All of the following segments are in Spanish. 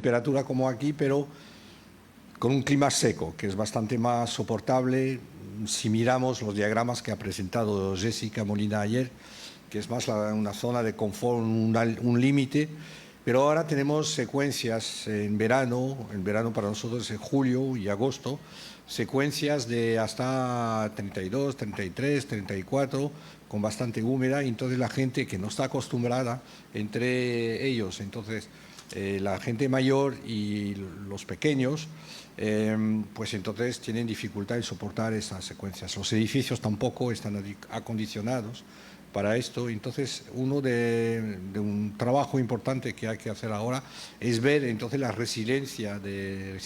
temperatura como aquí, pero con un clima seco, que es bastante más soportable si miramos los diagramas que ha presentado Jessica Molina ayer, que es más una zona de confort, un límite. Pero ahora tenemos secuencias en verano para nosotros es julio y agosto, secuencias de hasta 32, 33, 34, con bastante húmeda, y entonces la gente que no está acostumbrada, entre ellos, entonces la gente mayor y los pequeños, pues entonces tienen dificultad en soportar esas secuencias. Los edificios tampoco están acondicionados para esto. Entonces, un trabajo importante que hay que hacer ahora es ver entonces la resiliencia de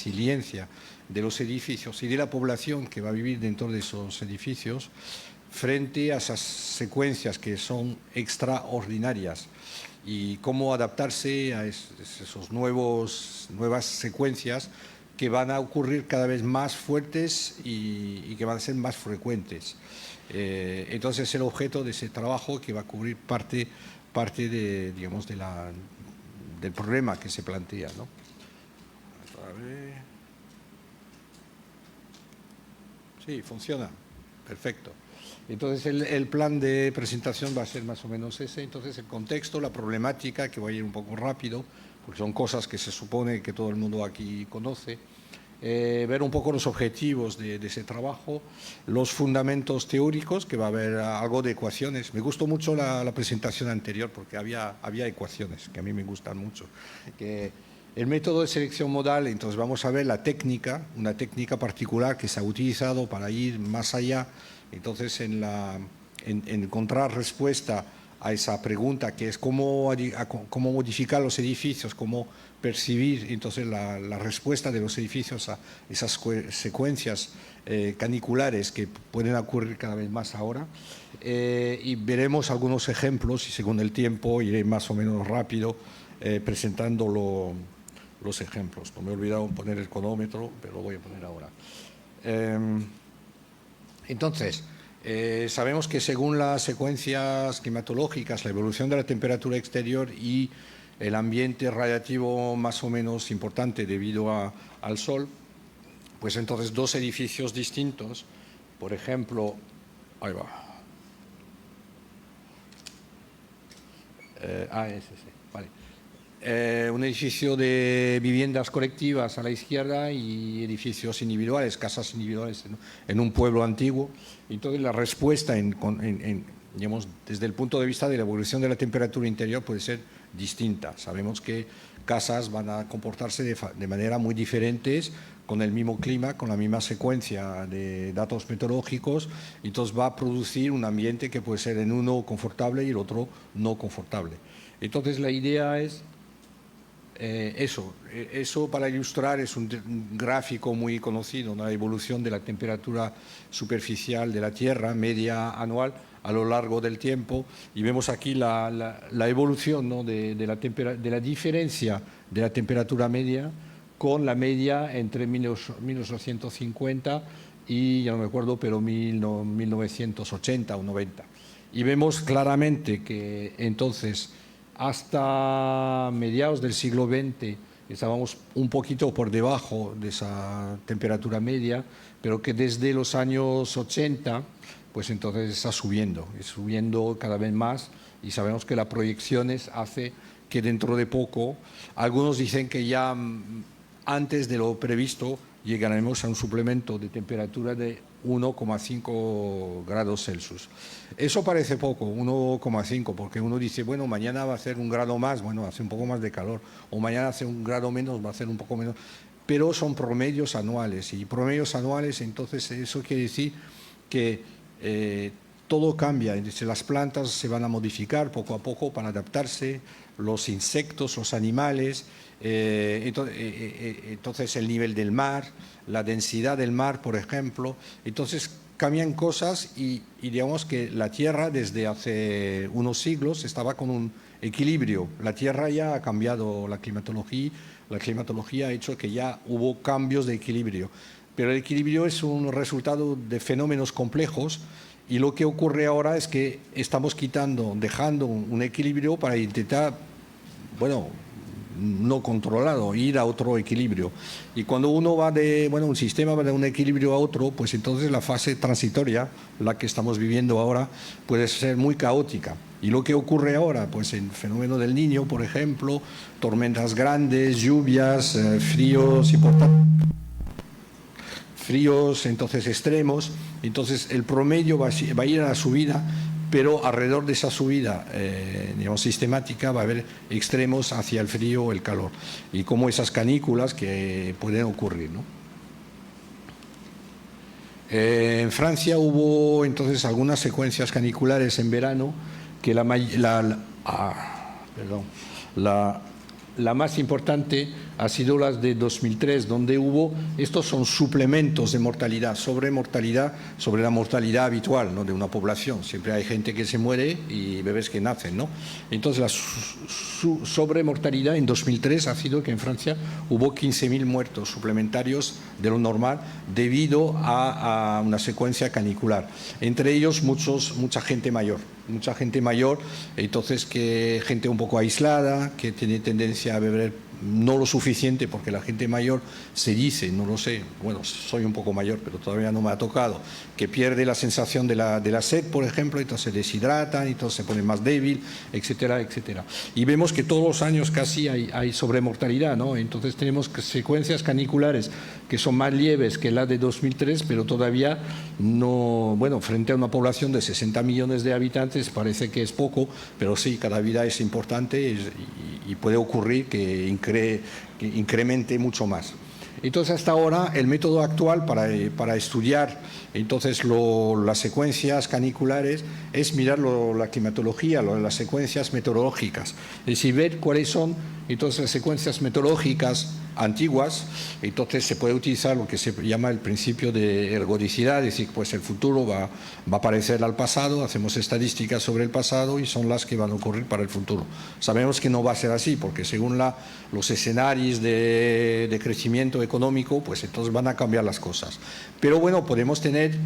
los edificios y de la población que va a vivir dentro de esos edificios frente a esas secuencias que son extraordinarias, y cómo adaptarse a esas nuevas secuencias que van a ocurrir cada vez más fuertes y que van a ser más frecuentes. Entonces, el objeto de ese trabajo que va a cubrir parte de, digamos, del problema que se plantea, ¿no? A ver. Sí, funciona. Perfecto. Entonces, el plan de presentación va a ser más o menos ese. Entonces, el contexto, la problemática, que voy a ir un poco rápido, porque son cosas que se supone que todo el mundo aquí conoce. Ver un poco los objetivos de ese trabajo, los fundamentos teóricos, que va a haber algo de ecuaciones. Me gustó mucho la presentación anterior porque había ecuaciones, que a mí me gustan mucho. El método de selección modal, entonces vamos a ver la técnica, una técnica particular que se ha utilizado para ir más allá, entonces en encontrar respuesta a esa pregunta, que es cómo modificar los edificios, cómo percibir entonces la respuesta de los edificios a esas secuencias caniculares que pueden ocurrir cada vez más ahora. Y veremos algunos ejemplos, y según el tiempo iré más o menos rápido presentando los ejemplos. No me he olvidado poner el cronómetro, pero lo voy a poner ahora. Entonces, sabemos que según las secuencias climatológicas, la evolución de la temperatura exterior y el ambiente radiativo más o menos importante debido al sol, pues entonces dos edificios distintos, por ejemplo, ahí va, vale. Un edificio de viviendas colectivas a la izquierda y edificios individuales, casas individuales en un pueblo antiguo. Entonces, la respuesta, digamos, desde el punto de vista de la evolución de la temperatura interior puede ser distinta. Sabemos que casas van a comportarse de manera muy diferentes, con el mismo clima, con la misma secuencia de datos meteorológicos, y entonces va a producir un ambiente que puede ser en uno confortable y el otro no confortable. Entonces, la idea es eso para ilustrar es un gráfico muy conocido, la evolución de la temperatura superficial de la Tierra media anual a lo largo del tiempo, y vemos aquí la evolución, ¿no?, de la diferencia de la temperatura media con la media entre 1950 y, ya no me acuerdo, pero 1980 o 90. Y vemos claramente que entonces hasta mediados del siglo XX estábamos un poquito por debajo de esa temperatura media, pero que desde los años 80, pues entonces está subiendo cada vez más, y sabemos que las proyecciones hace que dentro de poco, algunos dicen que ya antes de lo previsto llegaremos a un suplemento de temperatura de 1,5 grados Celsius. Eso parece poco, 1,5, porque uno dice, bueno, mañana va a ser un grado más, bueno, hace un poco más de calor, o mañana hace un grado menos, va a ser un poco menos, pero son promedios anuales, y promedios anuales, entonces eso quiere decir que todo cambia, las plantas se van a modificar poco a poco para adaptarse, los insectos, los animales, entonces el nivel del mar, la densidad del mar, por ejemplo. Entonces cambian cosas, y digamos que la Tierra desde hace unos siglos estaba con un equilibrio. La Tierra ya ha cambiado la climatología ha hecho que ya hubo cambios de equilibrio, pero el equilibrio es un resultado de fenómenos complejos, y lo que ocurre ahora es que estamos dejando un equilibrio para intentar, bueno, no controlado, ir a otro equilibrio. Y cuando uno va de, un sistema va de un equilibrio a otro, pues entonces la fase transitoria, la que estamos viviendo ahora, puede ser muy caótica. Y lo que ocurre ahora, pues el fenómeno del Niño, por ejemplo, tormentas grandes, lluvias, fríos importantes, fríos entonces extremos, entonces el promedio va a ir a la subida, pero alrededor de esa subida sistemática va a haber extremos hacia el frío o el calor, y como esas canículas que pueden ocurrir, ¿no? En Francia hubo entonces algunas secuencias caniculares en verano que la más importante ha sido las de 2003, donde hubo, estos son suplementos de mortalidad sobre la mortalidad habitual, ¿no?, de una población. Siempre hay gente que se muere y bebés que nacen, ¿no? Entonces la sobremortalidad en 2003 ha sido que en Francia hubo 15.000 muertos suplementarios de lo normal debido a una secuencia canicular. Entre ellos mucha gente mayor, entonces gente un poco aislada, que tiene tendencia a beber no lo suficiente, porque la gente mayor se dice, no lo sé, bueno, soy un poco mayor, pero todavía no me ha tocado, que pierde la sensación de la sed, por ejemplo, entonces se deshidratan, entonces se pone más débil, etcétera, etcétera. Y vemos que todos los años casi hay sobremortalidad, ¿no? Entonces tenemos secuencias caniculares que son más leves que la de 2003, pero todavía no, bueno, frente a una población de 60 millones de habitantes parece que es poco, pero sí, cada vida es importante y puede ocurrir que incremente mucho más. Entonces, hasta ahora, el método actual para estudiar entonces las secuencias caniculares es mirar la climatología, las secuencias meteorológicas, es decir, ver cuáles son entonces las secuencias meteorológicas antiguas. Entonces se puede utilizar lo que se llama el principio de ergodicidad, es decir, pues el futuro va a parecer al pasado, hacemos estadísticas sobre el pasado y son las que van a ocurrir para el futuro. Sabemos que no va a ser así, porque según los escenarios de crecimiento económico, pues entonces van a cambiar las cosas. Pero bueno,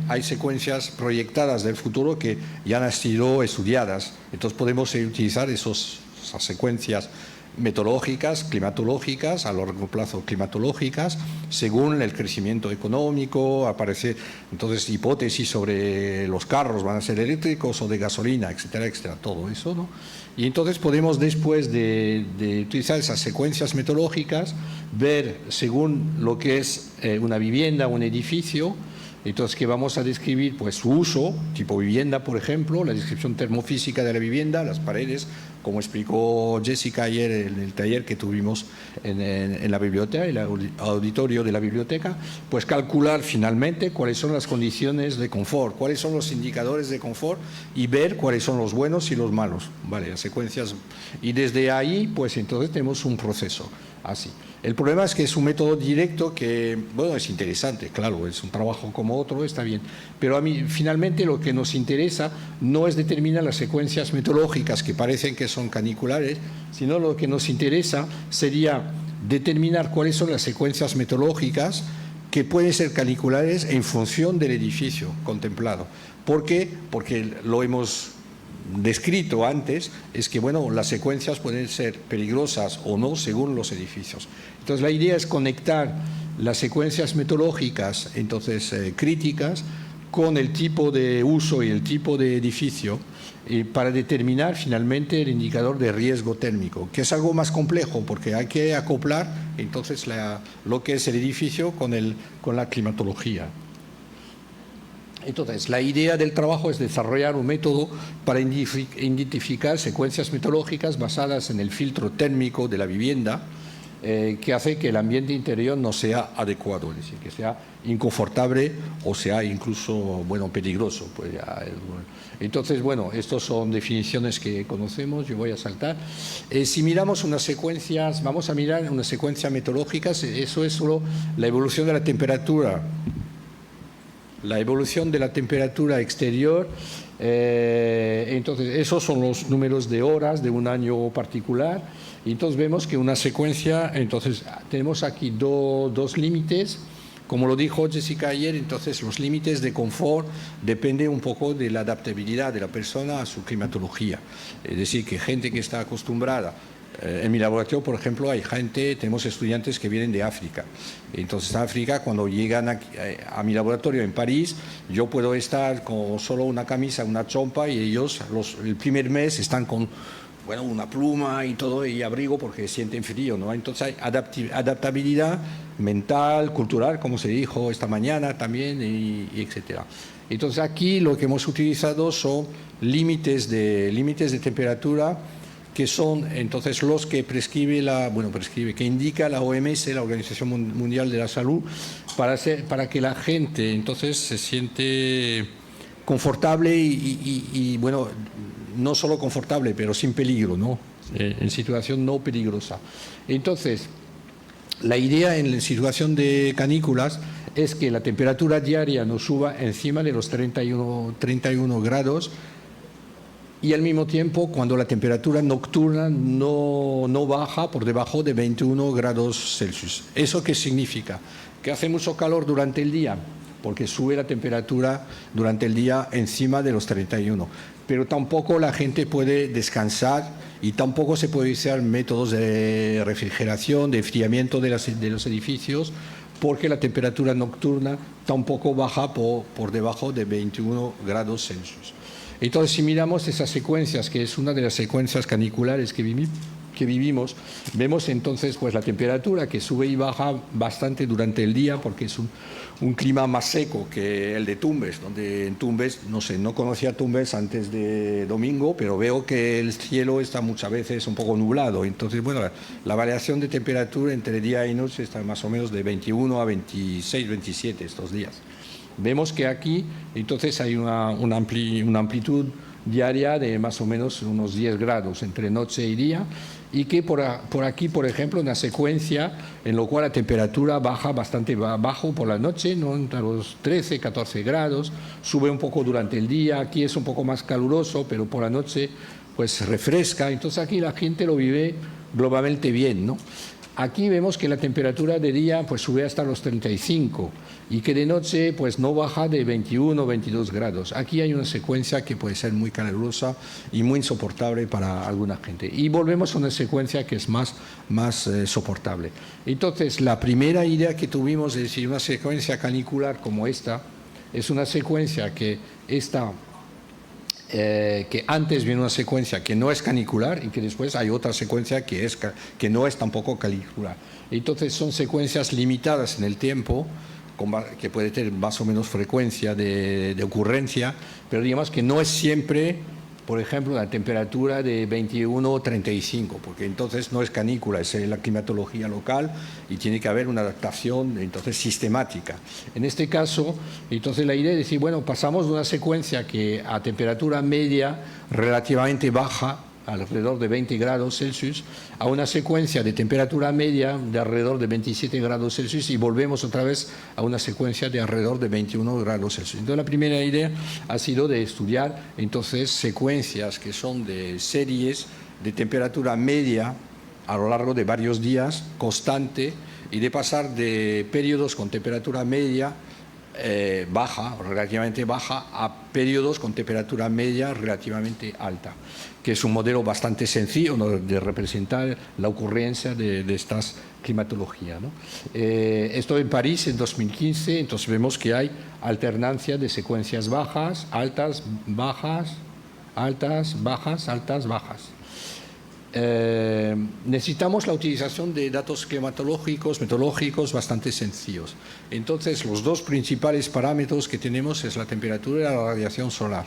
hay secuencias proyectadas del futuro que ya han sido estudiadas, entonces podemos utilizar esas secuencias meteorológicas, climatológicas, a largo plazo climatológicas, según el crecimiento económico. Aparece entonces hipótesis sobre los carros, van a ser eléctricos o de gasolina, etcétera, etcétera, todo eso, ¿no? Y entonces podemos, después de utilizar esas secuencias meteorológicas, ver según lo que es una vivienda, un edificio. Entonces, que vamos a describir pues su uso, tipo vivienda, por ejemplo, la descripción termofísica de la vivienda, las paredes, como explicó Jessica ayer en el taller que tuvimos en la biblioteca, en el auditorio de la biblioteca, pues calcular finalmente cuáles son las condiciones de confort, cuáles son los indicadores de confort y ver cuáles son los buenos y los malos, ¿vale? Las secuencias. Y desde ahí, pues entonces tenemos un proceso así. El problema es que es un método directo que, bueno, es interesante, claro, es un trabajo como otro, está bien, pero a mí finalmente lo que nos interesa no es determinar las secuencias meteorológicas que parecen que son caniculares, sino lo que nos interesa sería determinar cuáles son las secuencias meteorológicas que pueden ser caniculares en función del edificio contemplado. ¿Por qué? Porque lo hemos descrito antes, es que bueno, las secuencias pueden ser peligrosas o no según los edificios. Entonces la idea es conectar las secuencias meteorológicas entonces críticas con el tipo de uso y el tipo de edificio para determinar finalmente el indicador de riesgo térmico, que es algo más complejo porque hay que acoplar entonces lo que es el edificio con la climatología. Entonces, la idea del trabajo es desarrollar un método para identificar secuencias meteorológicas basadas en el filtro térmico de la vivienda, que hace que el ambiente interior no sea adecuado, es decir, que sea inconfortable o sea incluso, bueno, peligroso. Pues ya, entonces, bueno, estas son definiciones que conocemos, yo voy a saltar. Si miramos unas secuencias, vamos a mirar unas secuencias meteorológicas, eso es solo la evolución de la temperatura. La evolución de la temperatura exterior, entonces esos son los números de horas de un año particular, y entonces vemos que una secuencia, entonces tenemos aquí dos límites, como lo dijo Jessica ayer, entonces los límites de confort dependen un poco de la adaptabilidad de la persona a su climatología, es decir, que gente que está acostumbrada En mi laboratorio, por ejemplo, tenemos estudiantes que vienen de África. Entonces, África, cuando llegan a mi laboratorio en París, yo puedo estar con solo una camisa, una chompa, y ellos el primer mes están con una pluma y todo, y abrigo porque sienten frío, ¿no? Entonces hay adaptabilidad mental, cultural, como se dijo esta mañana también, y etcétera. Entonces aquí lo que hemos utilizado son límites de temperatura, que son entonces los que que indica la OMS, la Organización Mundial de la Salud, para que la gente entonces se siente confortable y no solo confortable, pero sin peligro, ¿no? En situación no peligrosa. Entonces, la idea en la situación de canículas es que la temperatura diaria no suba encima de los 31 grados, y al mismo tiempo cuando la temperatura nocturna no baja por debajo de 21 grados Celsius. ¿Eso qué significa? Que hace mucho calor durante el día, porque sube la temperatura durante el día encima de los 31. Pero tampoco la gente puede descansar y tampoco se puede usar métodos de refrigeración, de enfriamiento de los edificios, porque la temperatura nocturna tampoco baja por debajo de 21 grados Celsius. Entonces, si miramos esas secuencias, que es una de las secuencias caniculares que vivimos, vemos entonces pues la temperatura que sube y baja bastante durante el día, porque es un clima más seco que el de Tumbes, donde en Tumbes, no conocía Tumbes antes de domingo, pero veo que el cielo está muchas veces un poco nublado. Entonces, la variación de temperatura entre día y noche está más o menos de 21 a 26, 27 estos días. Vemos que aquí entonces hay una amplitud diaria de más o menos unos 10 grados entre noche y día, y que por aquí, por ejemplo, una secuencia en la cual la temperatura baja bastante bajo por la noche, ¿no? Entre los 13, 14 grados, sube un poco durante el día, aquí es un poco más caluroso, pero por la noche pues refresca. Entonces aquí la gente lo vive globalmente bien, ¿no? Aquí vemos que la temperatura de día pues sube hasta los 35 y que de noche pues no baja de 21 o 22 grados. Aquí hay una secuencia que puede ser muy calurosa y muy insoportable para alguna gente. Y volvemos a una secuencia que es más soportable. Entonces, la primera idea que tuvimos es decir, una secuencia canicular como esta, es una secuencia que antes viene una secuencia que no es canicular y que después hay otra secuencia que no es tampoco canicular. Entonces son secuencias limitadas en el tiempo, que puede tener más o menos frecuencia de ocurrencia, pero digamos que no es siempre, por ejemplo, la temperatura de 21 o 35, porque entonces no es canícula, es la climatología local y tiene que haber una adaptación entonces sistemática. En este caso, entonces la idea es decir, pasamos de una secuencia que a temperatura media relativamente baja, alrededor de 20 grados Celsius, a una secuencia de temperatura media de alrededor de 27 grados Celsius y volvemos otra vez a una secuencia de alrededor de 21 grados Celsius. Entonces la primera idea ha sido de estudiar entonces secuencias que son de series de temperatura media a lo largo de varios días, constante, y de pasar de periodos con temperatura media baja, relativamente baja, a periodos con temperatura media relativamente alta, que es un modelo bastante sencillo, ¿no?, de representar la ocurrencia de estas climatologías, ¿no? Esto en París en 2015, entonces vemos que hay alternancia de secuencias bajas, altas, bajas, altas, bajas, altas, bajas. Necesitamos la utilización de datos climatológicos, meteorológicos bastante sencillos. Entonces, los dos principales parámetros que tenemos es la temperatura y la radiación solar.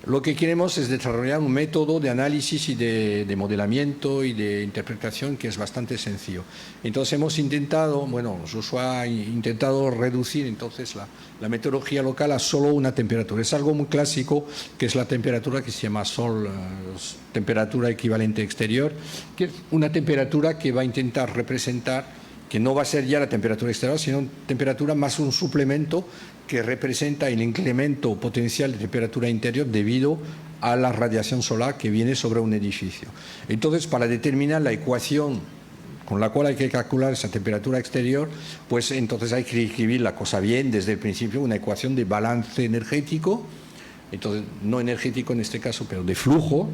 Lo que queremos es desarrollar un método de análisis y de modelamiento y de interpretación que es bastante sencillo. Entonces hemos intentado, Joshua ha intentado reducir entonces la meteorología local a solo una temperatura. Es algo muy clásico, que es la temperatura que se llama sol, temperatura equivalente exterior, que es una temperatura que va a intentar representar, que no va a ser ya la temperatura exterior, sino temperatura más un suplemento que representa el incremento potencial de temperatura interior debido a la radiación solar que viene sobre un edificio. Entonces, para determinar la ecuación con la cual hay que calcular esa temperatura exterior, pues entonces hay que escribir la cosa bien desde el principio, una ecuación de balance energético, entonces no energético en este caso, pero de flujo,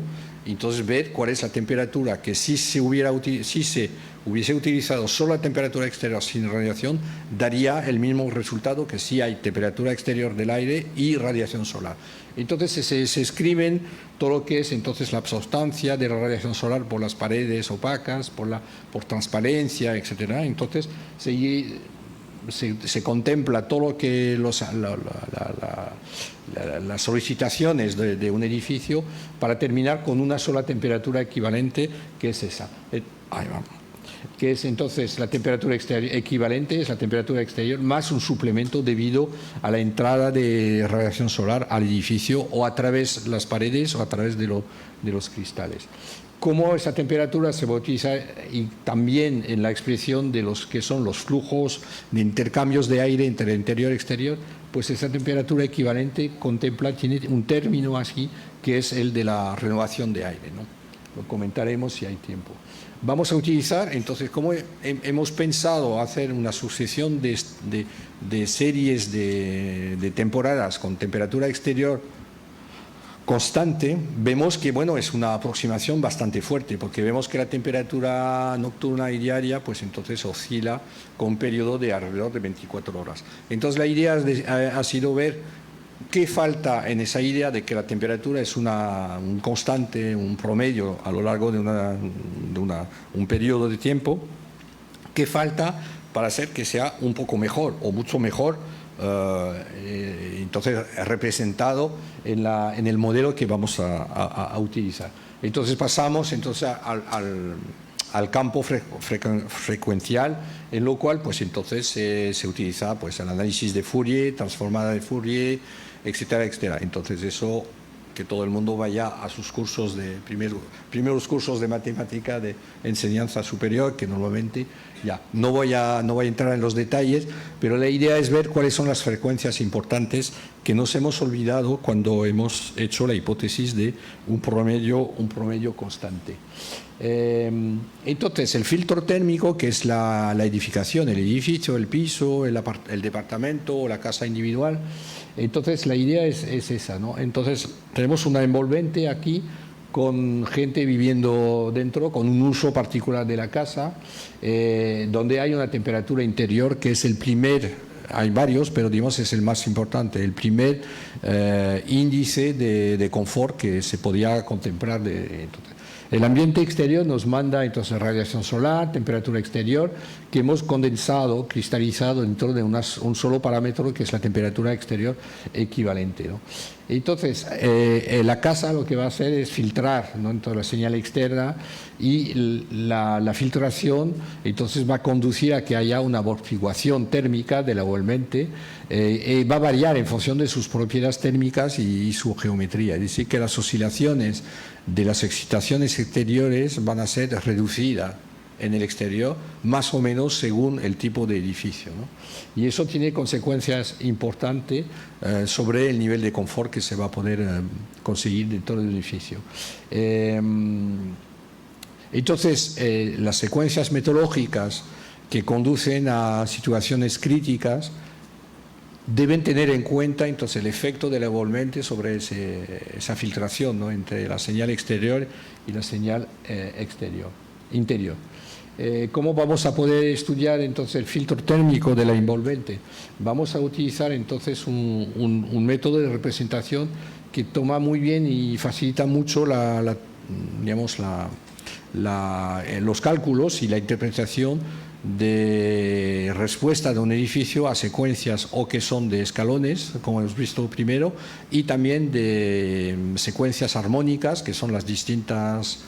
Entonces ver cuál es la temperatura que si se hubiese utilizado solo la temperatura exterior sin radiación, daría el mismo resultado que si hay temperatura exterior del aire y radiación solar. Entonces se escriben todo lo que es entonces la absorbancia de la radiación solar por las paredes opacas, por transparencia, etcétera. Entonces se contempla todo lo que las solicitaciones de un edificio para terminar con una sola temperatura equivalente, que es esa. Ahí vamos. Que es entonces la temperatura equivalente, es la temperatura exterior más un suplemento debido a la entrada de radiación solar al edificio o a través de las paredes o a través de los cristales. Cómo esa temperatura se va a utilizar y también en la expresión de los que son los flujos de intercambios de aire entre el interior y exterior, pues esa temperatura equivalente tiene un término así que es el de la renovación de aire, ¿no? Lo comentaremos si hay tiempo. Vamos a utilizar, entonces, como hemos pensado hacer una sucesión de series de temporadas con temperatura exterior constante, vemos que bueno, es una aproximación bastante fuerte, porque vemos que la temperatura nocturna y diaria pues entonces oscila con un periodo de alrededor de 24 horas. Entonces la idea ha sido ver qué falta en esa idea de que la temperatura es un constante, un promedio a lo largo de un periodo de tiempo, qué falta para hacer que sea un poco mejor o mucho mejor. Entonces representado en el modelo que vamos a utilizar. Entonces pasamos entonces al campo frecuencial, en lo cual pues entonces se utiliza pues el análisis de Fourier, transformada de Fourier, etcétera, etcétera. Entonces eso, que todo el mundo vaya a sus cursos primeros cursos de matemática de enseñanza superior, que normalmente ya no voy a entrar en los detalles, pero la idea es ver cuáles son las frecuencias importantes que nos hemos olvidado cuando hemos hecho la hipótesis de un promedio constante. Entonces, el filtro térmico, que es la edificación, el edificio, el piso, el departamento o la casa individual. Entonces, la idea es esa, ¿no? Entonces, tenemos una envolvente aquí con gente viviendo dentro, con un uso particular de la casa, donde hay una temperatura interior que es hay varios, pero digamos es el más importante, el primer índice de confort que se podía contemplar. El ambiente exterior nos manda entonces radiación solar, temperatura exterior, que hemos condensado, cristalizado dentro de un solo parámetro que es la temperatura exterior equivalente, ¿no? Entonces, la casa lo que va a hacer es filtrar, ¿no?, entonces, la señal externa, y la filtración entonces va a conducir a que haya una amortiguación térmica del envolvente, va a variar en función de sus propiedades térmicas y su geometría. Es decir, que las oscilaciones de las excitaciones exteriores van a ser reducidas en el exterior, más o menos según el tipo de edificio, ¿no? Y eso tiene consecuencias importantes sobre el nivel de confort que se va a poder conseguir dentro del edificio. Entonces, las secuencias metodológicas que conducen a situaciones críticas deben tener en cuenta entonces el efecto del envolvente sobre esa filtración, ¿no?, entre la señal exterior y la señal interior. ¿Cómo vamos a poder estudiar entonces el filtro térmico de la envolvente? Vamos a utilizar entonces un método de representación que toma muy bien y facilita mucho los cálculos y la interpretación de respuesta de un edificio a secuencias o que son de escalones, como hemos visto primero, y también de secuencias armónicas, que son las distintas,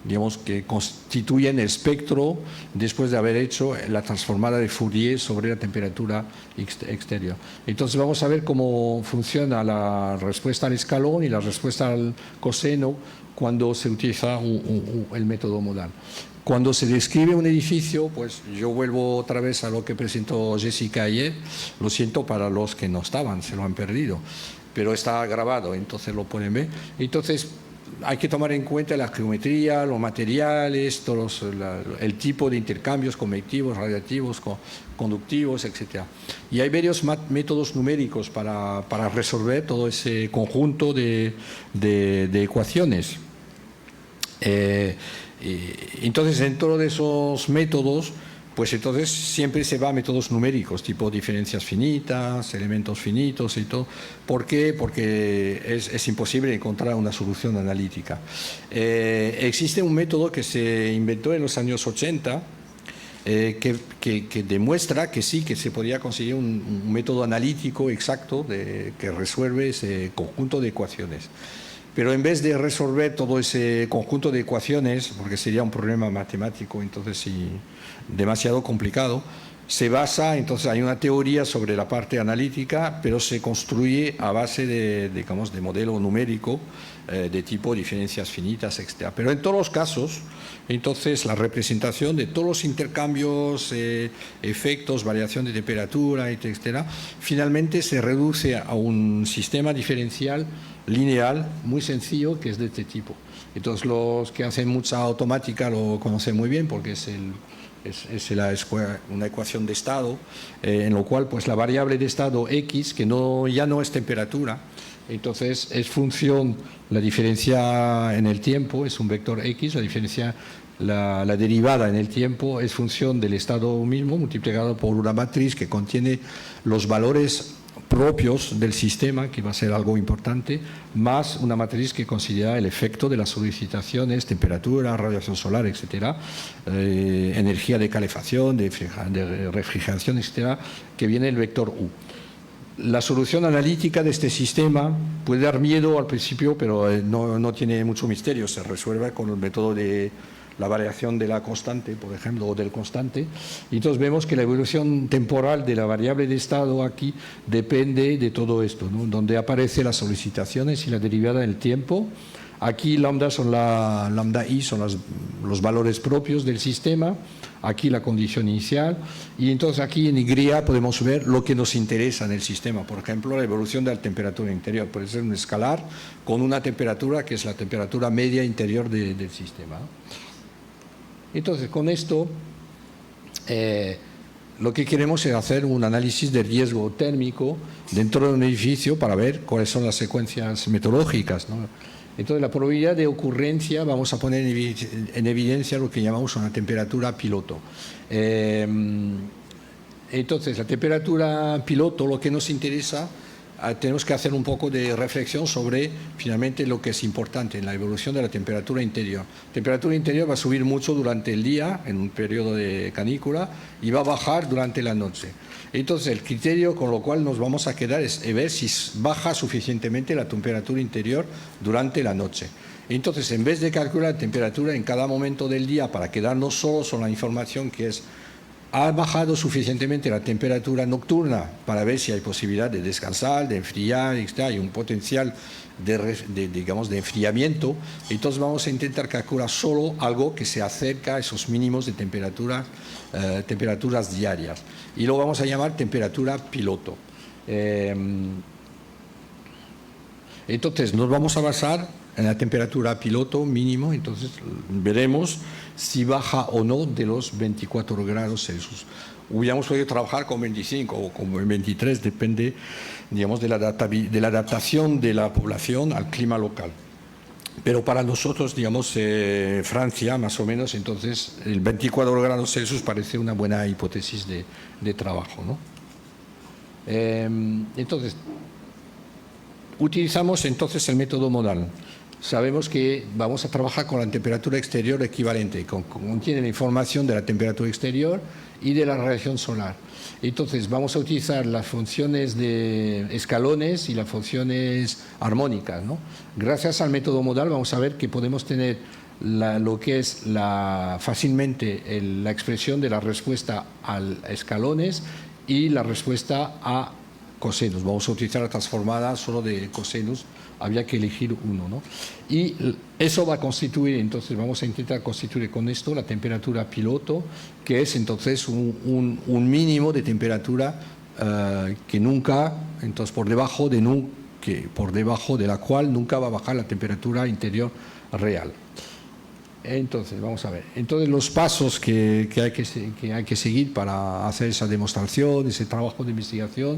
digamos, que constituyen el espectro después de haber hecho la transformada de Fourier sobre la temperatura exterior. Entonces vamos a ver cómo funciona la respuesta al escalón y la respuesta al coseno cuando se utiliza el método modal. Cuando se describe un edificio, pues yo vuelvo otra vez a lo que presentó Jessica ayer. Lo siento para los que no estaban, se lo han perdido, pero está grabado, entonces lo pueden ver. Entonces hay que tomar en cuenta la geometría, los materiales, el tipo de intercambios convectivos, radiativos, conductivos, etc. Y hay varios métodos numéricos para resolver todo ese conjunto de ecuaciones. Entonces, dentro de esos métodos, pues entonces siempre se va a métodos numéricos, tipo diferencias finitas, elementos finitos y todo. ¿Por qué? Porque es imposible encontrar una solución analítica. Existe un método que se inventó en los años 80, que demuestra que sí, que se podría conseguir un método analítico exacto que resuelve ese conjunto de ecuaciones. Pero en vez de resolver todo ese conjunto de ecuaciones, porque sería un problema matemático, entonces sí, demasiado complicado, se basa, entonces hay una teoría sobre la parte analítica, pero se construye a base digamos, de modelo numérico de tipo diferencias finitas, etc. Pero en todos los casos, entonces la representación de todos los intercambios, efectos, variación de temperatura, etc., finalmente se reduce a un sistema diferencial lineal muy sencillo, que es de este tipo. Entonces los que hacen mucha automática lo conocen muy bien, porque es una ecuación de estado, en lo cual pues la variable de estado x, que ya no es temperatura, entonces es función, la diferencia en el tiempo es un vector x, la diferencia, la derivada en el tiempo es función del estado mismo multiplicado por una matriz que contiene los valores propios del sistema, que va a ser algo importante, más una matriz que considera el efecto de las solicitaciones, temperatura, radiación solar, etcétera, energía de calefacción, de refrigeración, etcétera, que viene el vector U. La solución analítica de este sistema puede dar miedo al principio, pero no tiene mucho misterio, se resuelve con el método de la variación de la constante, por ejemplo, o del constante. Y entonces vemos que la evolución temporal de la variable de estado aquí depende de todo esto, ¿no? Donde aparecen las solicitaciones y la derivada del tiempo. Aquí lambda i son los valores propios del sistema, aquí la condición inicial, y entonces aquí en y podemos ver lo que nos interesa en el sistema, por ejemplo, la evolución de la temperatura interior. Puede ser un escalar con una temperatura que es la temperatura media interior del sistema. Entonces, con esto, lo que queremos es hacer un análisis de riesgo térmico dentro de un edificio para ver cuáles son las secuencias metodológicas, ¿no? Entonces, la probabilidad de ocurrencia, vamos a poner en evidencia lo que llamamos una temperatura piloto. Entonces, la temperatura piloto, lo que nos interesa, tenemos que hacer un poco de reflexión sobre finalmente lo que es importante en la evolución de la temperatura interior. La temperatura interior va a subir mucho durante el día, en un periodo de canícula, y va a bajar durante la noche. Entonces, el criterio con lo cual nos vamos a quedar es ver si baja suficientemente la temperatura interior durante la noche. Entonces, en vez de calcular la temperatura en cada momento del día para quedarnos solos con la información que es ¿ha bajado suficientemente la temperatura nocturna para ver si hay posibilidad de descansar, de enfriar, etc.? Hay un potencial digamos, de enfriamiento. Entonces vamos a intentar calcular solo algo que se acerca a esos mínimos de temperaturas diarias. Y lo vamos a llamar temperatura piloto. Entonces nos vamos a basar en la temperatura piloto mínimo, entonces veremos si baja o no de los 24 grados Celsius. Hubiéramos podido trabajar con 25 o con 23, depende, digamos, de la adaptación de la población al clima local. Pero para nosotros, digamos, Francia, más o menos, entonces el 24 grados Celsius parece una buena hipótesis de trabajo, ¿no? Entonces, utilizamos entonces el método modal. Sabemos que vamos a trabajar con la temperatura exterior equivalente, contiene la información de la temperatura exterior y de la radiación solar. Entonces vamos a utilizar las funciones de escalones y las funciones armónicas, ¿no? Gracias al método modal vamos a ver que podemos tener lo que es fácilmente la expresión de la respuesta a escalones y la respuesta a cosenos. Vamos a utilizar la transformada solo de cosenos, había que elegir uno, ¿no? Y eso va a constituir, entonces vamos a intentar constituir con esto la temperatura piloto, que es entonces un mínimo de temperatura que nunca, entonces por debajo de la cual nunca va a bajar la temperatura interior real. Entonces, vamos a ver. Entonces, los pasos que hay que seguir para hacer esa demostración, ese trabajo de investigación.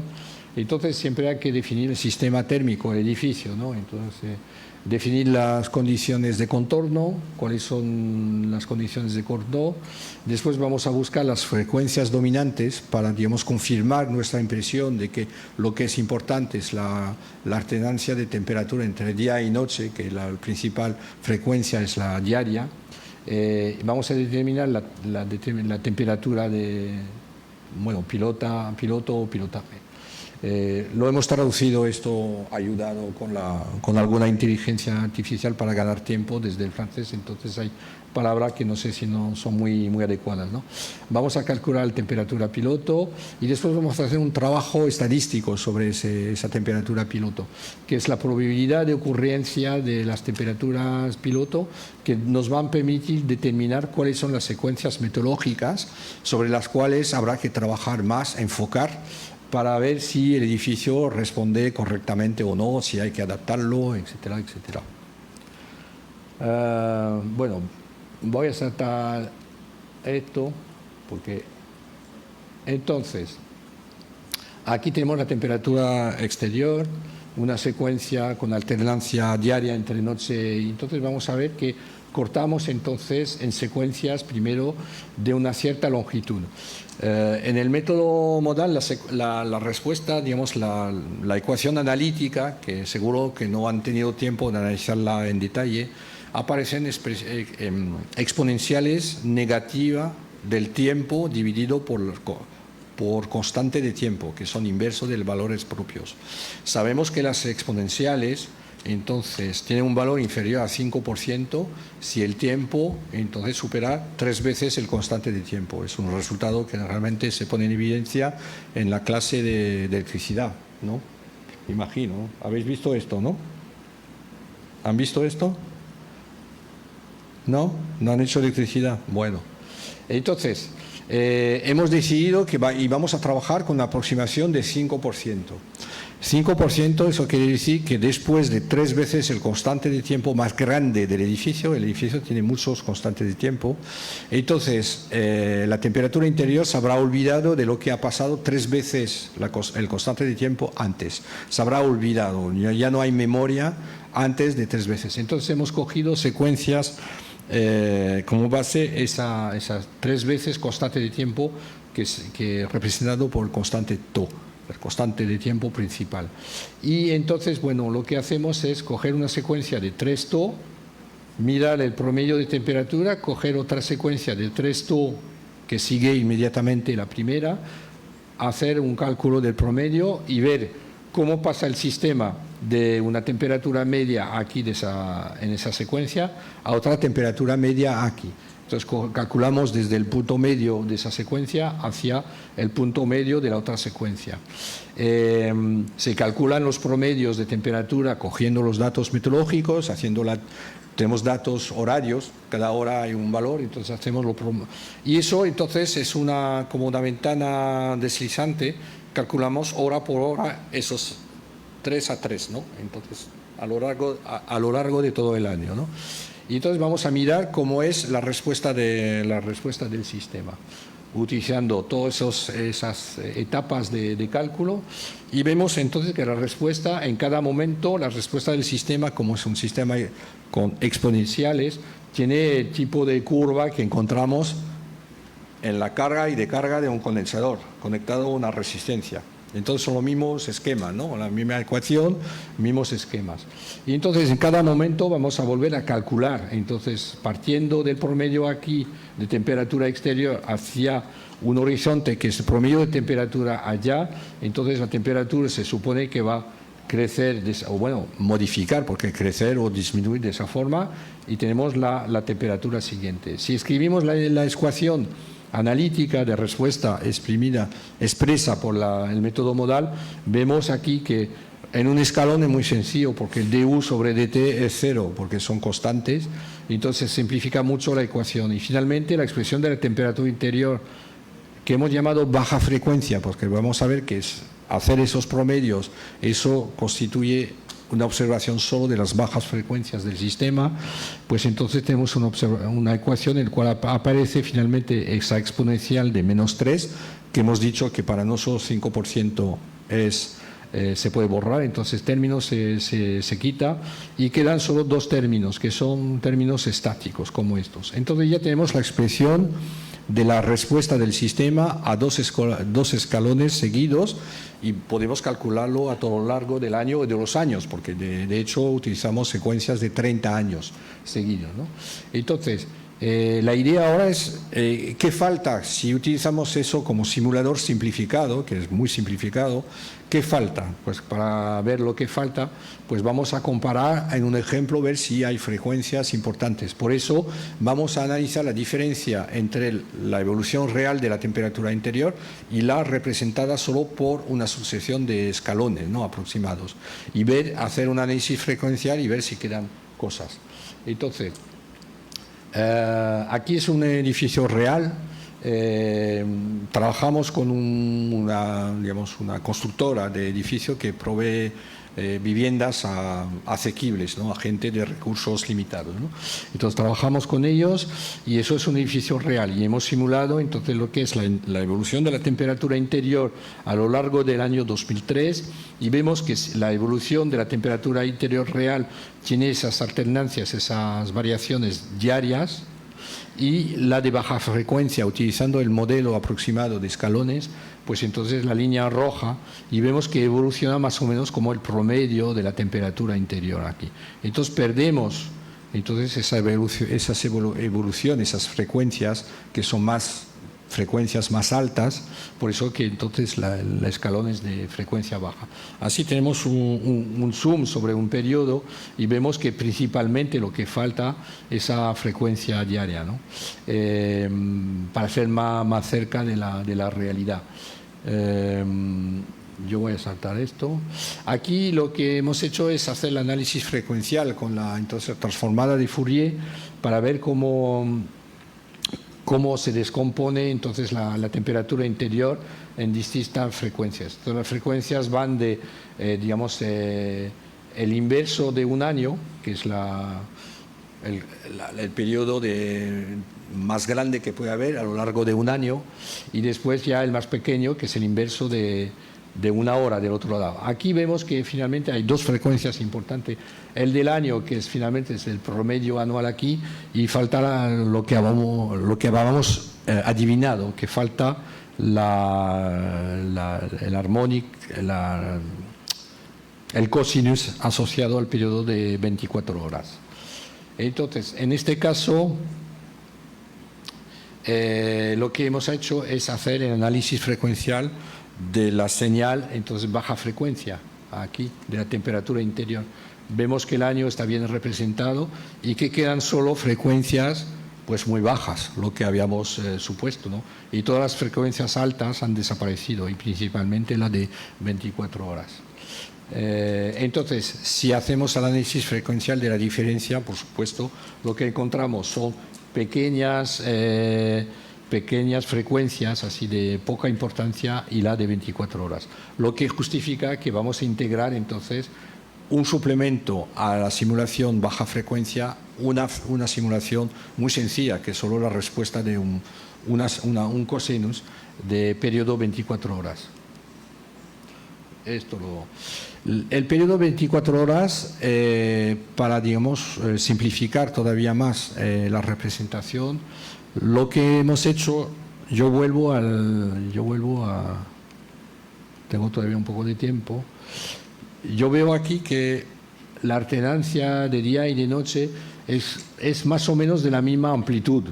Entonces, siempre hay que definir el sistema térmico del edificio, ¿no? Entonces, definir las condiciones de contorno, cuáles son las condiciones de contorno. Después vamos a buscar las frecuencias dominantes para, digamos, confirmar nuestra impresión de que lo que es importante es la alternancia de temperatura entre día y noche, que la principal frecuencia es la diaria. Vamos a determinar la temperatura de, bueno, piloto o pilotaje. Lo hemos traducido esto ayudado con alguna inteligencia artificial para ganar tiempo desde el francés, entonces hay palabras que no sé si no son muy adecuadas, ¿no? Vamos a calcular la temperatura piloto y después vamos a hacer un trabajo estadístico sobre esa temperatura piloto, que es la probabilidad de ocurrencia de las temperaturas piloto, que nos van a permitir determinar cuáles son las secuencias metodológicas sobre las cuales habrá que trabajar más, enfocar, para ver si el edificio responde correctamente o no, si hay que adaptarlo, etcétera, etcétera. Bueno, voy a saltar esto, porque entonces, aquí tenemos la temperatura exterior, una secuencia con alternancia diaria entre noche y entonces vamos a ver que cortamos entonces en secuencias primero de una cierta longitud. En el método modal la respuesta, digamos, la ecuación analítica, que seguro que no han tenido tiempo de analizarla en detalle, aparecen exponenciales negativas del tiempo dividido por constante de tiempo, que son inversos de los valores propios. Sabemos que las exponenciales entonces tienen un valor inferior a 5% si el tiempo entonces supera 3 veces el constante de tiempo. Es un resultado que realmente se pone en evidencia en la clase de electricidad, ¿no? Imagino, ¿habéis visto esto, no? ¿Han visto esto? ¿No? ¿No han hecho electricidad? Bueno, entonces hemos decidido que vamos a trabajar con una aproximación de 5%. 5%, eso quiere decir que después de 3 veces el constante de tiempo más grande del edificio, el edificio tiene muchos constantes de tiempo, entonces la temperatura interior se habrá olvidado de lo que ha pasado 3 veces el constante de tiempo antes. Se habrá olvidado, ya no hay memoria antes de 3 veces. Entonces hemos cogido secuencias como base esas 3 veces constante de tiempo que representado por el constante τ, el constante de tiempo principal. Y entonces, bueno, lo que hacemos es coger una secuencia de 3τ, mirar el promedio de temperatura, coger otra secuencia de 3τ que sigue inmediatamente la primera, hacer un cálculo del promedio y ver cómo pasa el sistema de una temperatura media aquí en esa secuencia a otra temperatura media aquí. Entonces calculamos desde el punto medio de esa secuencia hacia el punto medio de la otra secuencia. Se calculan los promedios de temperatura cogiendo los datos meteorológicos, tenemos datos horarios, cada hora hay un valor, entonces hacemos y eso entonces es como una ventana deslizante, calculamos hora por hora esos 3 a 3, ¿no? Entonces a lo largo de todo el año, ¿no? Y entonces vamos a mirar cómo es la respuesta del sistema, utilizando todas esas etapas de cálculo, y vemos entonces que la respuesta, en cada momento, la respuesta del sistema, como es un sistema con exponenciales, tiene el tipo de curva que encontramos en la carga y descarga de un condensador conectado a una resistencia. Entonces son los mismos esquemas, ¿no? La misma ecuación, mismos esquemas. Y entonces en cada momento vamos a volver a calcular. Entonces, partiendo del promedio aquí de temperatura exterior hacia un horizonte que es el promedio de temperatura allá, entonces la temperatura se supone que va a crecer, o bueno, modificar, porque crecer o disminuir de esa forma, y tenemos la temperatura siguiente. Si escribimos la ecuación analítica de respuesta expresa por el método modal, vemos aquí que en un escalón es muy sencillo porque el du sobre dt es 0 porque son constantes, entonces simplifica mucho la ecuación. Y finalmente la expresión de la temperatura interior, que hemos llamado baja frecuencia, porque vamos a ver que hacer esos promedios, eso constituye una observación solo de las bajas frecuencias del sistema, pues entonces tenemos una ecuación en la cual aparece finalmente esa exponencial de -3, que hemos dicho que para nosotros 5% es se puede borrar, entonces términos se quita y quedan solo dos términos, que son términos estáticos como estos. Entonces ya tenemos la expresión de la respuesta del sistema a dos escalones seguidos y podemos calcularlo a todo lo largo del año o de los años, porque de hecho utilizamos secuencias de 30 años seguidos, ¿no? Entonces, la idea ahora es, ¿qué falta? Si utilizamos eso como simulador simplificado, que es muy simplificado, ¿qué falta? Pues para ver lo que falta, pues vamos a comparar en un ejemplo, ver si hay frecuencias importantes. Por eso vamos a analizar la diferencia entre la evolución real de la temperatura interior y la representada solo por una sucesión de escalones, ¿no?, aproximados. Y hacer un análisis frecuencial y ver si quedan cosas. Entonces, aquí es un edificio real. Trabajamos con una constructora de edificio que provee viviendas asequibles, ¿no?, a gente de recursos limitados, ¿no? Entonces trabajamos con ellos y eso es un edificio real y hemos simulado entonces lo que es la evolución de la temperatura interior a lo largo del año 2003 y vemos que la evolución de la temperatura interior real tiene esas alternancias, esas variaciones diarias, y la de baja frecuencia, utilizando el modelo aproximado de escalones, pues entonces la línea roja, y vemos que evoluciona más o menos como el promedio de la temperatura interior aquí. Entonces perdemos esas evoluciones, esas frecuencias que son frecuencias más altas, por eso que entonces la escalón es de frecuencia baja. Así tenemos un zoom sobre un periodo y vemos que principalmente lo que falta es esa frecuencia diaria, ¿no?, para ser más cerca de la realidad. Yo voy a saltar esto. Aquí lo que hemos hecho es hacer el análisis frecuencial con la entonces transformada de Fourier para ver cómo se descompone entonces la temperatura interior en distintas frecuencias. Entonces, las frecuencias van de, el inverso de un año, que es el periodo más grande que puede haber a lo largo de un año, y después ya el más pequeño, que es el inverso de una hora del otro lado. Aquí vemos que finalmente hay dos frecuencias importantes. El del año, que finalmente es el promedio anual aquí, y falta lo que habíamos adivinado, que falta el armónico, el cosinus asociado al periodo de 24 horas. Entonces, en este caso, lo que hemos hecho es hacer el análisis frecuencial de la señal, entonces baja frecuencia, aquí, de la temperatura interior. Vemos que el año está bien representado y que quedan solo frecuencias pues muy bajas, lo que habíamos supuesto, ¿no? Y todas las frecuencias altas han desaparecido, y principalmente la de 24 horas. Entonces, si hacemos el análisis frecuencial de la diferencia, por supuesto, lo que encontramos son pequeñas frecuencias así de poca importancia y la de 24 horas, lo que justifica que vamos a integrar entonces un suplemento a la simulación baja frecuencia, una simulación muy sencilla, que es solo la respuesta de un cosinus de periodo 24 horas. El periodo 24 horas, para simplificar todavía más la representación, lo que hemos hecho, yo vuelvo a... Tengo todavía un poco de tiempo. Yo veo aquí que la alternancia de día y de noche es más o menos de la misma amplitud,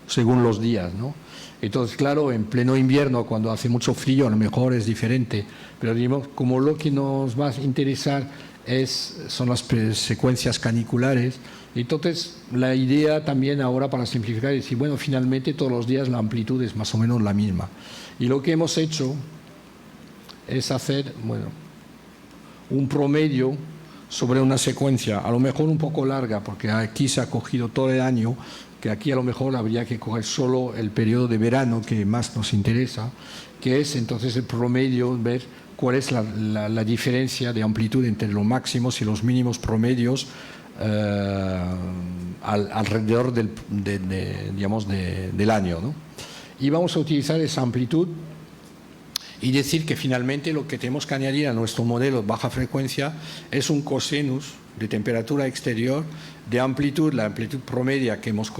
según los días, ¿no? Entonces, claro, en pleno invierno, cuando hace mucho frío, a lo mejor es diferente, pero digamos, como lo que nos va a interesar son las secuencias caniculares. Entonces, la idea también ahora, para simplificar, es decir, bueno, finalmente todos los días la amplitud es más o menos la misma. Y lo que hemos hecho es hacer, un promedio sobre una secuencia, a lo mejor un poco larga, porque aquí se ha cogido todo el año, que aquí a lo mejor habría que coger solo el periodo de verano que más nos interesa, que es entonces el promedio, ver cuál es la diferencia de amplitud entre los máximos y los mínimos promedios alrededor del año, ¿no? Y vamos a utilizar esa amplitud y decir que finalmente lo que tenemos que añadir a nuestro modelo de baja frecuencia es un cosinus de temperatura exterior, de amplitud, la amplitud promedia que hemos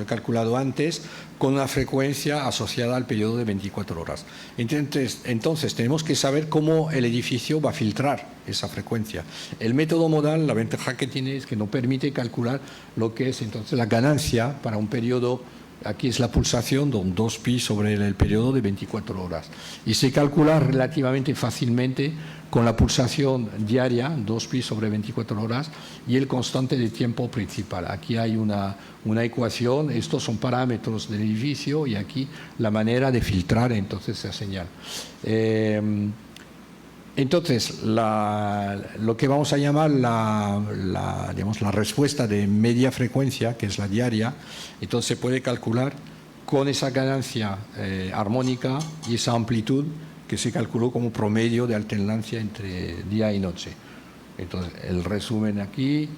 calculado antes, con una frecuencia asociada al periodo de 24 horas. Entonces tenemos que saber cómo el edificio va a filtrar esa frecuencia. El método modal, la ventaja que tiene es que nos permite calcular lo que es entonces la ganancia para un periodo. Aquí es la pulsación de un 2pi sobre el periodo de 24 horas. Y se calcula relativamente fácilmente con la pulsación diaria, 2pi sobre 24 horas, y el constante de tiempo principal. Aquí hay una ecuación, estos son parámetros del edificio, y aquí la manera de filtrar entonces esa señal. Entonces, lo que vamos a llamar la respuesta de media frecuencia, que es la diaria, entonces se puede calcular con esa ganancia armónica y esa amplitud que se calculó como promedio de alternancia entre día y noche. Entonces, el resumen aquí,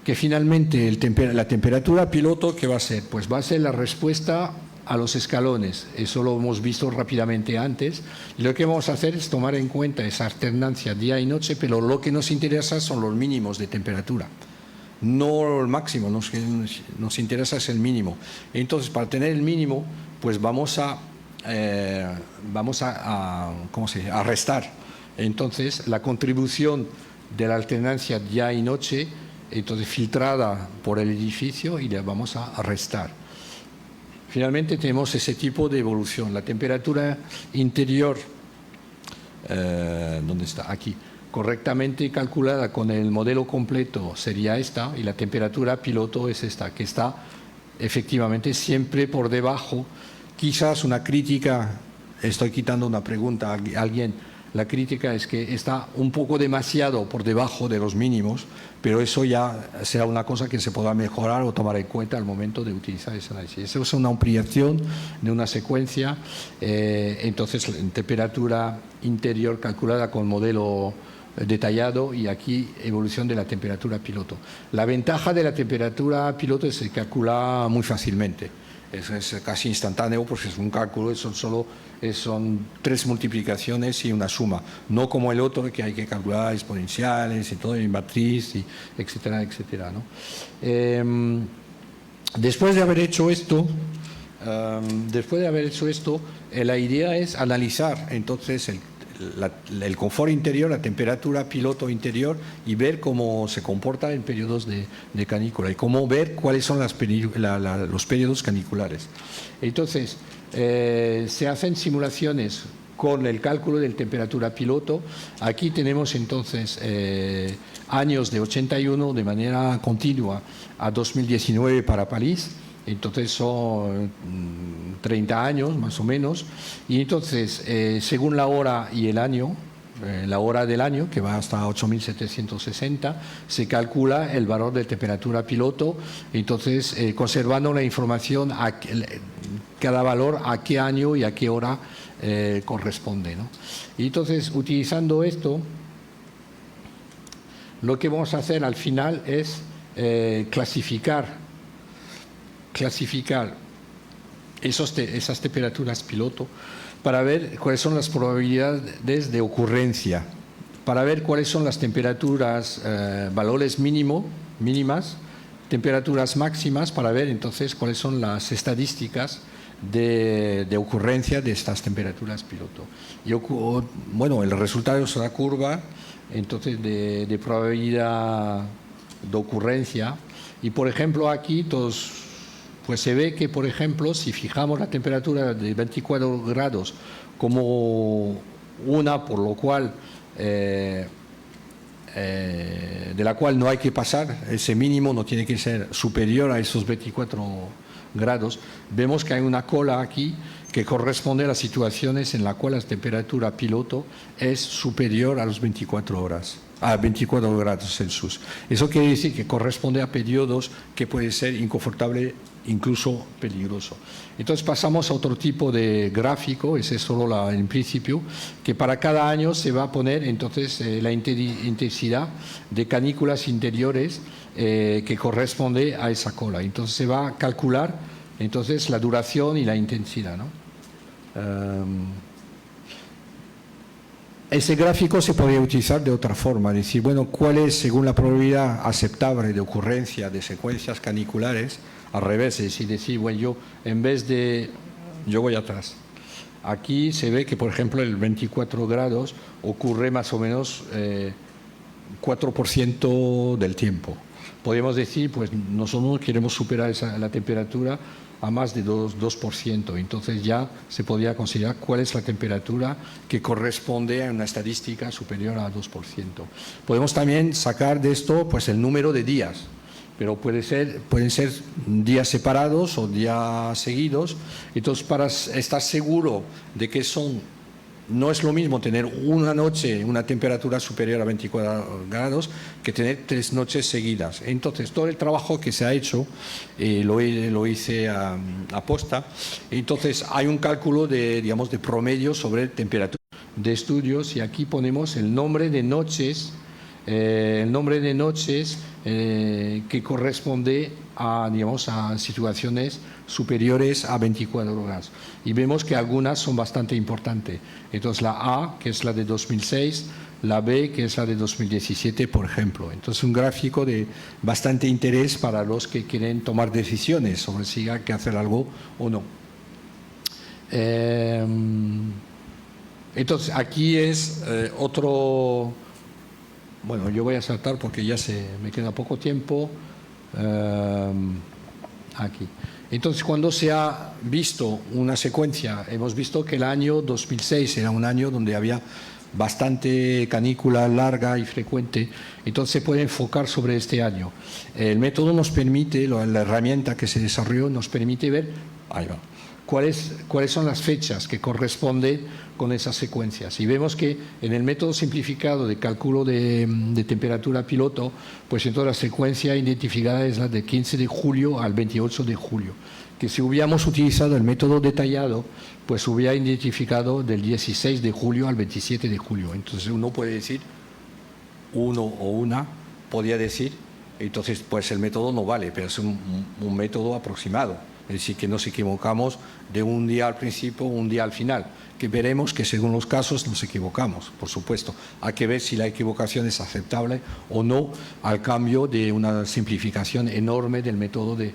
que finalmente la temperatura piloto, ¿qué va a ser? Pues va a ser la respuesta a los escalones. Eso lo hemos visto rápidamente antes. Y lo que vamos a hacer es tomar en cuenta esa alternancia día y noche, pero lo que nos interesa son los mínimos de temperatura, no el máximo. Nos interesa es el mínimo. Entonces, para tener el mínimo, pues vamos a restar entonces la contribución de la alternancia día y noche, entonces filtrada por el edificio, y la vamos a restar. Finalmente tenemos ese tipo de evolución. La temperatura interior, ¿dónde está? Aquí. Correctamente calculada con el modelo completo sería esta, y la temperatura piloto es esta, que está efectivamente siempre por debajo. Quizás una crítica, estoy quitando una pregunta a alguien, la crítica es que está un poco demasiado por debajo de los mínimos, pero eso ya será una cosa que se podrá mejorar o tomar en cuenta al momento de utilizar ese análisis. Eso es una ampliación de una secuencia, entonces en temperatura interior calculada con modelo detallado, y aquí evolución de la temperatura piloto. La ventaja de la temperatura piloto es que se calcula muy fácilmente. Es casi instantáneo, porque es un cálculo, son 3 multiplicaciones y una suma, no como el otro que hay que calcular exponenciales y todo, y matriz, y etcétera, etcétera, ¿no? Después de haber hecho esto, la idea es analizar entonces el confort interior, la temperatura piloto interior, y ver cómo se comporta en periodos de canícula, y cómo ver cuáles son los periodos caniculares. Entonces, se hacen simulaciones con el cálculo de temperatura piloto. Aquí tenemos entonces años de 81 de manera continua a 2019 para París. Entonces son 30 años más o menos, y entonces según la hora y el año, la hora del año, que va hasta 8760, se calcula el valor de temperatura piloto, entonces conservando la información cada valor a qué año y a qué hora corresponde, ¿no? Y entonces, utilizando esto, lo que vamos a hacer al final es clasificar esas temperaturas piloto para ver cuáles son las probabilidades de ocurrencia, para ver cuáles son las temperaturas, valores mínimas, temperaturas máximas, para ver entonces cuáles son las estadísticas de ocurrencia de estas temperaturas piloto. Y bueno, el resultado es una curva entonces de probabilidad de ocurrencia, y por ejemplo aquí pues se ve que, por ejemplo, si fijamos la temperatura de 24 grados como una, por lo cual de la cual no hay que pasar, ese mínimo no tiene que ser superior a esos 24 grados, vemos que hay una cola aquí que corresponde a las situaciones en las cuales la temperatura piloto es superior a los 24 grados Celsius. Eso quiere decir que corresponde a periodos que puede ser inconfortable, incluso peligroso. Entonces pasamos a otro tipo de gráfico, ese es solo el principio, que para cada año se va a poner entonces la intensidad de canículas interiores que corresponde a esa cola. Entonces se va a calcular entonces la duración y la intensidad, ¿no? Ese gráfico se podría utilizar de otra forma, decir, bueno, cuál es, según la probabilidad aceptable de ocurrencia de secuencias caniculares, al revés, es decir, bueno, yo en vez de, yo voy atrás. Aquí se ve que, por ejemplo, el 24 grados ocurre más o menos 4% del tiempo. Podríamos decir, pues nosotros queremos superar la temperatura a más de 2%. Entonces ya se podría considerar cuál es la temperatura que corresponde a una estadística superior a 2%. Podemos también sacar de esto pues el número de días, pero pueden ser días separados o días seguidos. Entonces, para estar seguro de que no es lo mismo tener una noche una temperatura superior a 24 grados que tener 3 noches seguidas. Entonces, todo el trabajo que se ha hecho, lo hice a posta. Entonces, hay un cálculo de promedio sobre temperatura de estudios, y aquí ponemos el nombre de noches, que corresponde a situaciones superiores a 24 horas. Y vemos que algunas son bastante importantes. Entonces la A, que es la de 2006, la B, que es la de 2017, por ejemplo. Entonces un gráfico de bastante interés para los que quieren tomar decisiones sobre si hay que hacer algo o no. Entonces aquí es otro... Bueno, yo voy a saltar porque ya me queda poco tiempo. Aquí. Entonces, cuando se ha visto una secuencia, hemos visto que el año 2006 era un año donde había bastante canícula larga y frecuente, entonces se puede enfocar sobre este año. El método nos permite, la herramienta que se desarrolló nos permite ver, ahí va, cuáles son las fechas que corresponden con esas secuencias. Y vemos que en el método simplificado de cálculo de temperatura piloto, pues entonces la secuencia identificada es la de 15 de julio al 28 de julio. Que si hubiéramos utilizado el método detallado, pues hubiera identificado del 16 de julio al 27 de julio. Entonces uno puede decir, uno o una podría decir, entonces pues el método no vale, pero es un método aproximado. Es decir, que nos equivocamos de un día al principio o un día al final, que veremos que según los casos nos equivocamos, por supuesto. Hay que ver si la equivocación es aceptable o no al cambio de una simplificación enorme del método de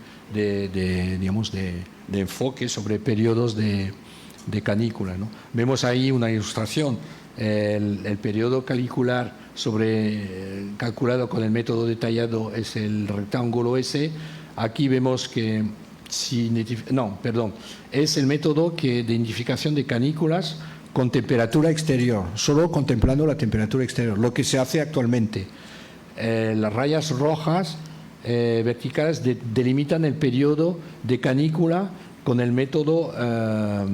enfoque sobre periodos de canícula, ¿no? Vemos ahí una ilustración, el periodo canicular calculado con el método detallado es el rectángulo S. Aquí vemos que es el método de identificación de canículas con temperatura exterior, solo contemplando la temperatura exterior, lo que se hace actualmente. Las rayas rojas verticales delimitan el periodo de canícula con el método, ya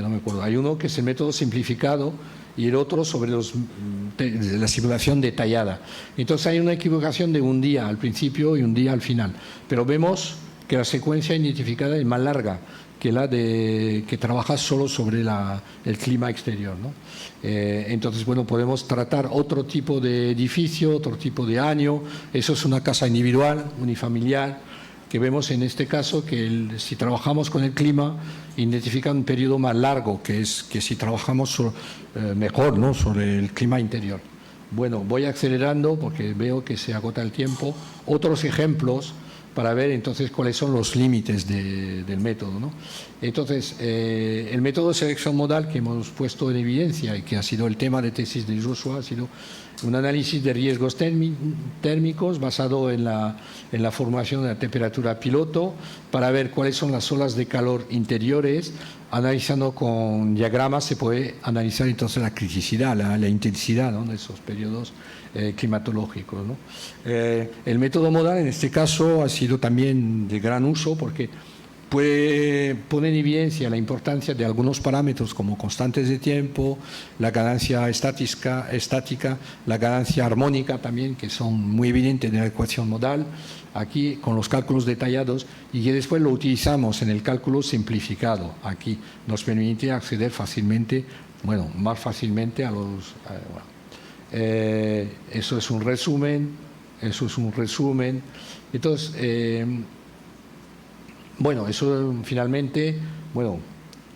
no me acuerdo, hay uno que es el método simplificado y el otro sobre la simulación detallada. Entonces hay una equivocación de un día al principio y un día al final, pero vemos que la secuencia identificada es más larga que la que trabaja solo sobre el clima exterior, ¿no? Entonces, bueno, podemos tratar otro tipo de edificio, otro tipo de año. Eso es una casa individual, unifamiliar, que vemos en este caso que si trabajamos con el clima, identifica un periodo más largo, que si trabajamos mejor, ¿no?, sobre el clima interior. Bueno, voy acelerando porque veo que se agota el tiempo. Otros ejemplos para ver entonces cuáles son los límites del método, ¿no? Entonces, el método de selección modal que hemos puesto en evidencia y que ha sido el tema de tesis de Joshua ha sido un análisis de riesgos térmicos basado en la formulación de la temperatura piloto para ver cuáles son las olas de calor interiores. Analizando con diagramas se puede analizar entonces la criticidad, la intensidad, ¿no?, de esos periodos climatológicos, ¿no? El método modal en este caso ha sido también de gran uso porque pone en evidencia la importancia de algunos parámetros como constantes de tiempo, la ganancia estática, la ganancia armónica también, que son muy evidentes en la ecuación modal, aquí con los cálculos detallados, y que después lo utilizamos en el cálculo simplificado. Aquí nos permite acceder fácilmente, más fácilmente a los... eso es un resumen. Entonces, Bueno, eso finalmente, bueno,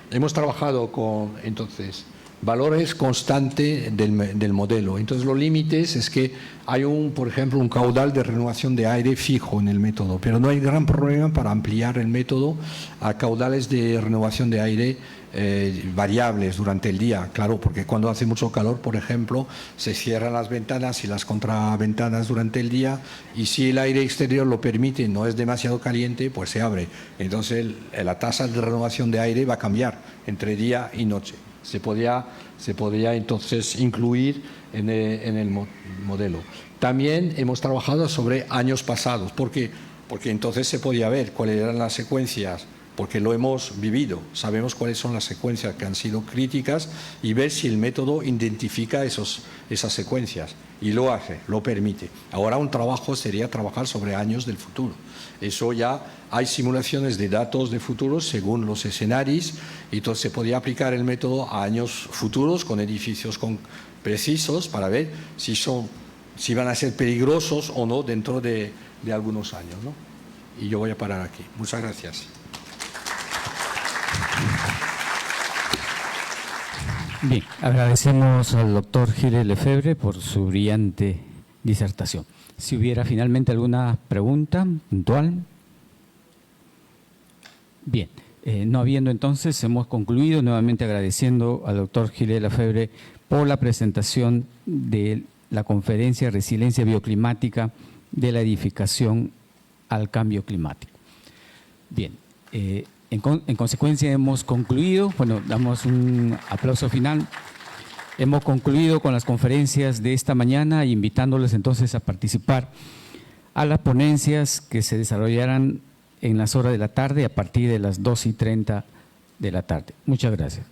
hemos trabajado con, entonces, valores constantes del modelo. Entonces, los límites es que hay por ejemplo, un caudal de renovación de aire fijo en el método, pero no hay gran problema para ampliar el método a caudales de renovación de aire variables durante el día, claro, porque cuando hace mucho calor, por ejemplo, se cierran las ventanas y las contraventanas durante el día, y si el aire exterior lo permite, no es demasiado caliente, pues se abre. Entonces la tasa de renovación de aire va a cambiar entre día y noche. Se podía entonces incluir en el modelo. También hemos trabajado sobre años pasados, porque entonces se podía ver cuáles eran las secuencias, porque lo hemos vivido, sabemos cuáles son las secuencias que han sido críticas y ver si el método identifica esas secuencias y lo hace, lo permite. Ahora un trabajo sería trabajar sobre años del futuro. Eso ya hay simulaciones de datos de futuro según los escenarios, y entonces se podría aplicar el método a años futuros con edificios precisos para ver si van a ser peligrosos o no dentro de algunos años, ¿no? Y yo voy a parar aquí. Muchas gracias. Bien, agradecemos al doctor Gilles Lefebvre por su brillante disertación. Si hubiera finalmente alguna pregunta puntual. Bien, no habiendo entonces, hemos concluido, nuevamente agradeciendo al doctor Gilles Lefebvre por la presentación de la conferencia Resiliencia Bioclimática de la edificación al cambio climático. Bien, en consecuencia hemos concluido, bueno, damos un aplauso final. Hemos concluido con las conferencias de esta mañana, invitándoles entonces a participar a las ponencias que se desarrollarán en las horas de la tarde a partir de las 2:30 de la tarde. Muchas gracias.